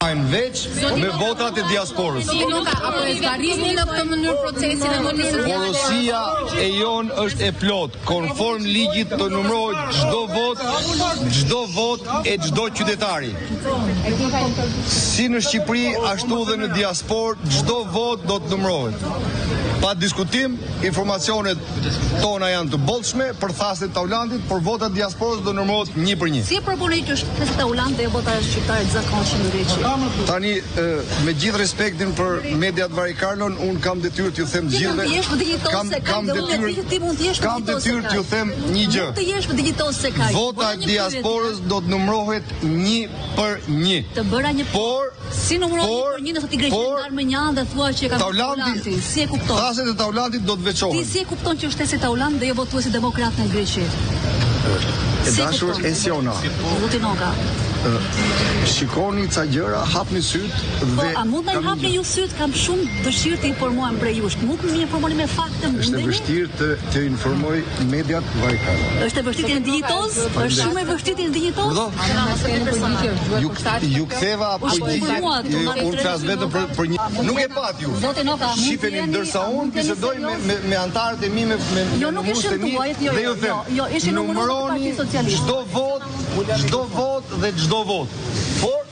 hajnë veç me votat e diasporës. Apo e zgarrisni në këtë mënyrë procesin e votisë. Porosia e jon është e plot, konform ligjit të numërohet çdo vot e çdo qytetari. Si në Shqipëri, ashtu dhe në diasporë, çdo vot do të numërohet. Pa diskutim, informacionet tona janë të bollshme për thasën e Taulandit, por votat diasporës do numërohet 1 për 1. Si e proponoi që është Tauland dhe vota shqiptare të zakonshëm në Greqi? Tani, me gjithë respektin për mediat Varikarlon, unë kam detyrë t'ju them gjithëve. Kam detyrë t'ju them një gjë. Të jesh digjitoz se ka. Vota e diasporës do të numërohet 1 për 1. Të bëra një por si numërohet 1 për 1 nëse ti Greqi ndar me një anë dhe thua që ka Taulandi. Si e kupton? Thasët e Taulandit do të veçohen. Ti si e kupton që shtesi Tauland dhe jo votuesi demokrat në Greqi? E dashur Esiona. Zotinoka. Shikoni ca gjëra, hapni syt dhe a mund të hapni ju syt? Kam shumë dëshirë të informohem për ju. Mund të më informoni me fakte? Është e vështirë të informoj mediat Varikale. Është e vështirë të digjitoz? Është shumë e vështirë të digjitoz? Ju ktheva unë flas vetëm për një. Nuk e pat ju. Shifeni ndërsa unë bisedoj me antarët e mi me musë e mi dhe ju them. Numëroni çdo vot dhe çdo vot. Por